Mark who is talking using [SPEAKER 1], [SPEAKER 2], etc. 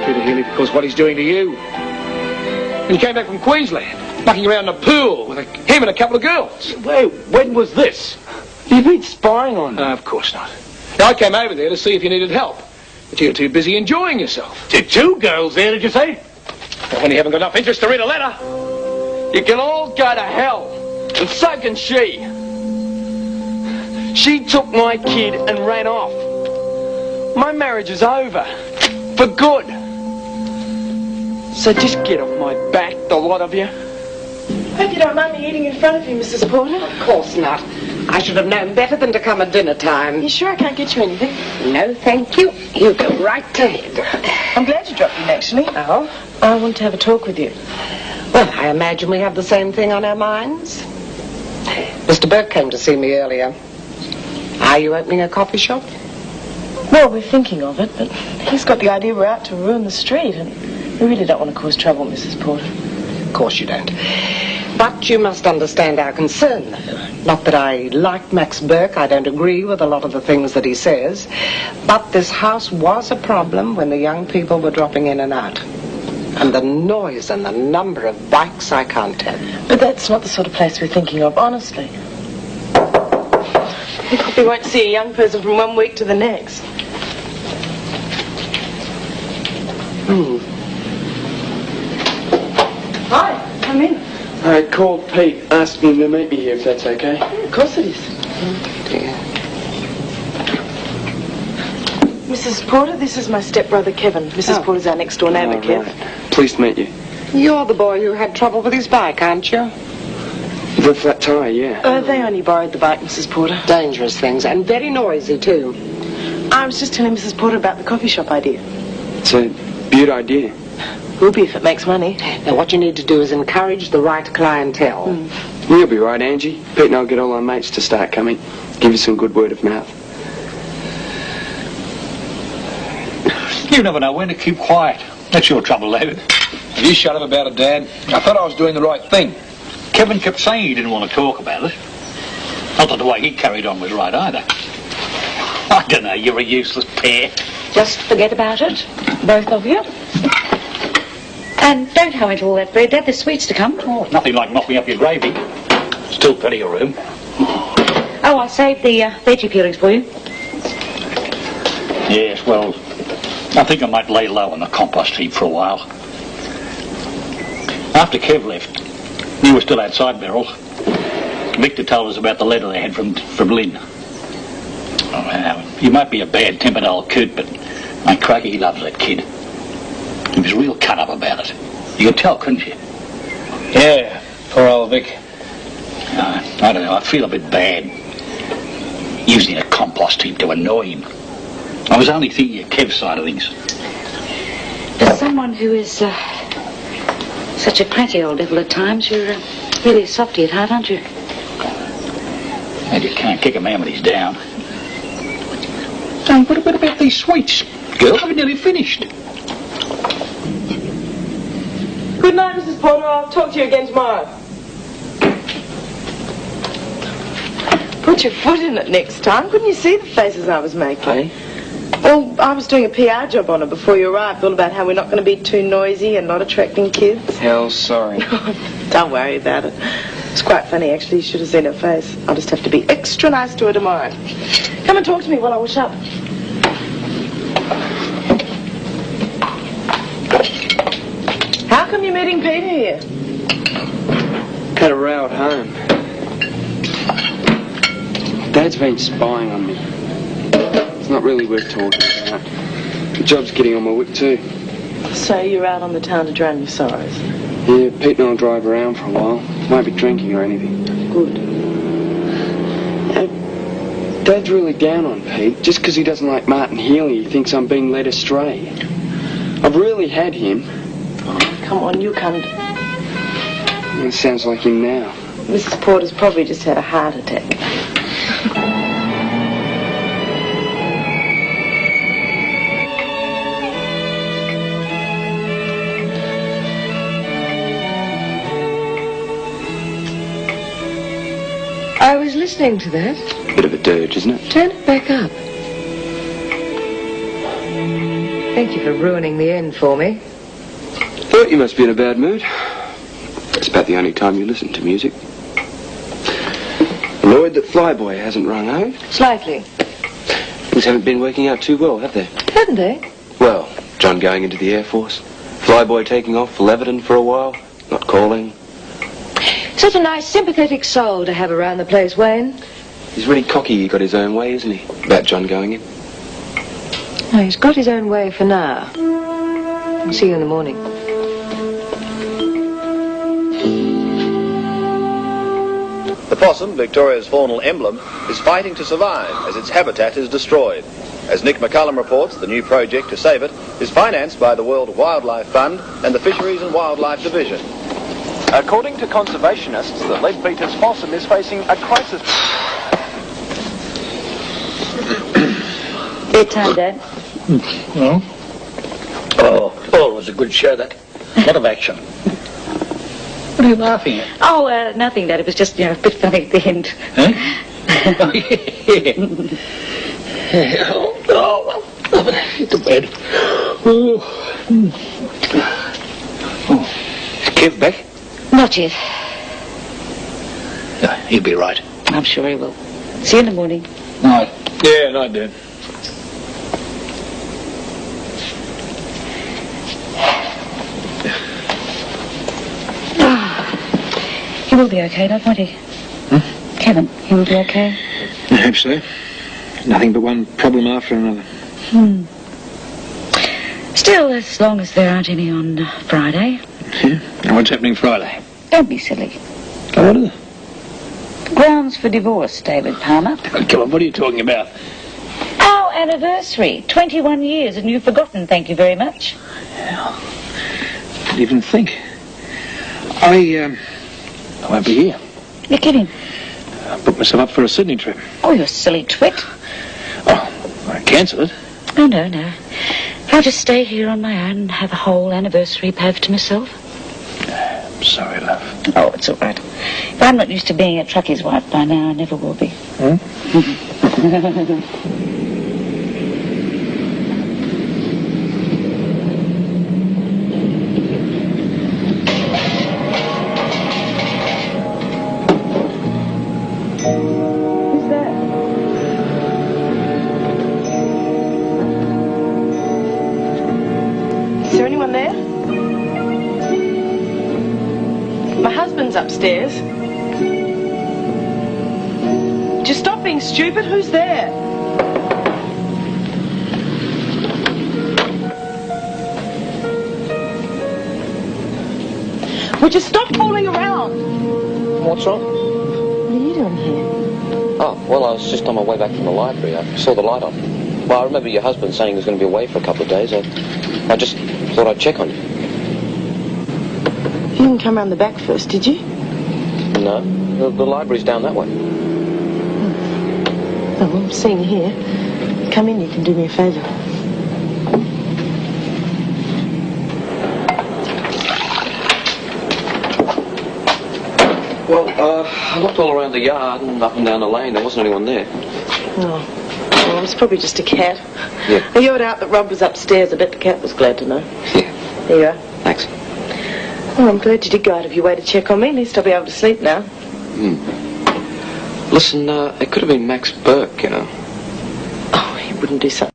[SPEAKER 1] Peter Healy, because what he's doing to you. And he came back from Queensland, mucking around in the pool with him and a couple of girls.
[SPEAKER 2] Wait, when was this? You've been spying on me.
[SPEAKER 1] Of course not. Now, I came over there to see if you needed help, but you're too busy enjoying yourself.
[SPEAKER 2] There are 2 girls there, did you say?
[SPEAKER 1] Well, when you haven't got enough interest to read a letter.
[SPEAKER 2] You can all go to hell, and so can she. She took my kid and ran off. My marriage is over, for good. So just get off my back, the lot of you.
[SPEAKER 3] Hope you don't mind me eating in front of you, Mrs. Porter.
[SPEAKER 4] Of course not. I should have known better than to come at dinner time.
[SPEAKER 3] You sure I can't get you anything?
[SPEAKER 4] No, thank you. You go right ahead.
[SPEAKER 3] I'm glad you dropped in, actually.
[SPEAKER 4] Oh?
[SPEAKER 3] I want to have a talk with you.
[SPEAKER 4] Well, I imagine we have the same thing on our minds. Mr. Burke came to see me earlier. Are you opening a coffee shop?
[SPEAKER 3] Well, we're thinking of it, but he's got the idea we're out to ruin the street, and we really don't want to cause trouble, Mrs. Porter.
[SPEAKER 4] Of course you don't. But you must understand our concern, though. Not that I like Max Burke. I don't agree with a lot of the things that he says. But this house was a problem when the young people were dropping in and out. And the noise and the number of bikes, I can't tell you.
[SPEAKER 3] But that's not the sort of place we're thinking of, honestly. We probably won't see a young person from one week to the next. Hi, come in.
[SPEAKER 2] I called Pete, asking him to meet me here, if that's okay.
[SPEAKER 3] Yeah, of course it is.
[SPEAKER 4] Dear.
[SPEAKER 3] Mrs. Porter, this is my stepbrother, Kevin. Mrs. Porter's our next-door neighbour, Kev.
[SPEAKER 2] Right. Pleased to meet you.
[SPEAKER 4] You're the boy who had trouble with his bike, aren't you?
[SPEAKER 2] The flat tire, yeah.
[SPEAKER 3] They only borrowed the bike, Mrs. Porter.
[SPEAKER 4] Dangerous things, and very noisy, too.
[SPEAKER 3] I was just telling Mrs. Porter about the coffee shop idea.
[SPEAKER 2] It's a beaut idea.
[SPEAKER 3] Will be if it makes money.
[SPEAKER 4] Now, what you need to do is encourage the right clientele.
[SPEAKER 2] You'll be right, Angie. Pete and I'll get all our mates to start coming. Give you some good word of mouth.
[SPEAKER 5] You never know when to keep quiet. That's your trouble, David.
[SPEAKER 1] You shut up about it, Dad. I thought I was doing the right thing.
[SPEAKER 5] Kevin kept saying he didn't want to talk about it. Not that the way he carried on was right either. I don't know, you're a useless pair.
[SPEAKER 6] Just forget about it, both of you. And don't how into all that bread, Dad. There's sweets to come.
[SPEAKER 5] Oh, nothing like mopping up your gravy. Still plenty of room.
[SPEAKER 6] Oh, I saved the veggie peelings for you.
[SPEAKER 5] Yes, well, I think I might lay low on the compost heap for a while. After Kev left, we were still outside Beryl. Victor told us about the letter they had from Lynn. Oh, now, he might be a bad-tempered old coot, but my cracky, he loves that kid. He was real cut up about it. You could tell, couldn't you?
[SPEAKER 1] Yeah, poor old Vic.
[SPEAKER 5] I don't know, I feel a bit bad. Using a compost heap to annoy him. I was only thinking of Kev's side of things.
[SPEAKER 6] As someone who is such a cranky old devil at times, you're really a softy at heart, aren't you?
[SPEAKER 5] And you can't kick a man when he's down. Hey, what about these sweets? Girl, I've nearly finished.
[SPEAKER 3] Good night, Mrs. Porter. I'll talk to you again tomorrow. Put your foot in it next time. Couldn't you see the faces I was making?
[SPEAKER 2] Hey?
[SPEAKER 3] Well, I was doing a PR job on it before you arrived, all about how we're not going to be too noisy and not attracting kids.
[SPEAKER 2] Hell, sorry.
[SPEAKER 3] Don't worry about it. It's quite funny, actually. You should have seen her face. I'll just have to be extra nice to her tomorrow. Come and talk to me while I wash up. How come you're meeting Peter here?
[SPEAKER 2] Had a row at home. Dad's been spying on me. It's not really worth talking about. The job's getting on my wick too.
[SPEAKER 3] So you're out on the town to drown your sorrows?
[SPEAKER 2] Yeah, Pete and I'll drive around for a while. Won't be drinking or anything.
[SPEAKER 3] Good.
[SPEAKER 2] Dad's really down on Pete. Just because he doesn't like Martin Healy, he thinks I'm being led astray. I've really had him.
[SPEAKER 3] Oh, come on, you can't.
[SPEAKER 2] It sounds like him now.
[SPEAKER 3] Mrs. Porter's probably just had a heart attack.
[SPEAKER 4] I was listening to that.
[SPEAKER 2] Bit of a dirge, isn't it?
[SPEAKER 4] Turn it back up.
[SPEAKER 7] Thank you for ruining the end for me.
[SPEAKER 2] Thought you must be in a bad mood. It's about the only time you listen to music. Annoyed that Flyboy hasn't rung, eh?
[SPEAKER 7] Slightly.
[SPEAKER 2] Things haven't been working out too well, have they?
[SPEAKER 7] Haven't they?
[SPEAKER 2] Well, John going into the Air Force, Flyboy taking off for Leverton for a while, not calling.
[SPEAKER 7] Such a nice, sympathetic soul to have around the place, Wayne.
[SPEAKER 2] He's really cocky he got his own way, isn't he? About John going in.
[SPEAKER 7] Oh, he's got his own way for now. I'll see you in the morning.
[SPEAKER 8] The possum, Victoria's faunal emblem, is fighting to survive as its habitat is destroyed. As Nick McCullum reports, the new project to save it is financed by the World Wildlife Fund and the Fisheries and Wildlife Division.
[SPEAKER 9] According to conservationists, the Leadbeater's possum is facing a crisis.
[SPEAKER 6] Bedtime, Dad.
[SPEAKER 5] No? Oh, it was a good show, that. A lot of action. What are you laughing at?
[SPEAKER 6] Oh, nothing, Dad. It was just, a bit funny at the end.
[SPEAKER 5] Huh? Oh, yeah. Oh, to bed. Oh. Is Kev back?
[SPEAKER 6] Not yet.
[SPEAKER 5] No, he'll be right.
[SPEAKER 6] I'm sure he will. See you in the morning.
[SPEAKER 5] Night. Yeah, night, Dad.
[SPEAKER 6] He will be okay, don't he? Kevin, he will be okay.
[SPEAKER 10] I hope so. Nothing but one problem after another.
[SPEAKER 6] Still, as long as there aren't any on Friday.
[SPEAKER 10] Yeah? And what's happening Friday?
[SPEAKER 6] Don't be silly.
[SPEAKER 10] Oh, what are they?
[SPEAKER 6] Grounds for divorce, David Palmer.
[SPEAKER 10] Oh, come on, what are you talking about?
[SPEAKER 6] Our anniversary. 21 years, and you've forgotten, thank you very much.
[SPEAKER 10] Yeah. Didn't even think. I won't be here.
[SPEAKER 6] You're kidding.
[SPEAKER 10] I booked myself up for a Sydney trip.
[SPEAKER 6] Oh, you silly twit.
[SPEAKER 10] Oh, I cancelled it.
[SPEAKER 6] Oh, no. I'll just stay here on my own and have a whole anniversary pav to myself.
[SPEAKER 10] I'm sorry, love.
[SPEAKER 6] Oh, it's all right. If I'm not used to being a truckie's wife by now, I never will be.
[SPEAKER 3] Is there anyone there? My husband's upstairs. Just stop being stupid. Who's there? Would you stop fooling around?
[SPEAKER 11] What's wrong?
[SPEAKER 3] What are you doing here?
[SPEAKER 11] Oh, well, I was just on my way back from the library. I saw the light on. Well, I remember your husband saying he was going to be away for a couple of days. I just thought I'd check on you.
[SPEAKER 3] You didn't come round the back first, did you?
[SPEAKER 11] No, the library's down that way.
[SPEAKER 3] Oh, well, I'm seeing you here. Come in, you can do me a favour.
[SPEAKER 11] Well, I looked all around the yard and up and down the lane. There wasn't anyone there.
[SPEAKER 3] Oh, well, it was probably just a cat.
[SPEAKER 11] Yeah.
[SPEAKER 3] I heard out that Rob was upstairs. I bet the cat was glad to know.
[SPEAKER 11] Yeah.
[SPEAKER 3] There you are.
[SPEAKER 11] Thanks.
[SPEAKER 3] Oh, I'm glad you did go out of your way to check on me. At least I'll be able to sleep now.
[SPEAKER 11] Listen, it could have been Max Burke, you know.
[SPEAKER 3] Oh, he wouldn't do something.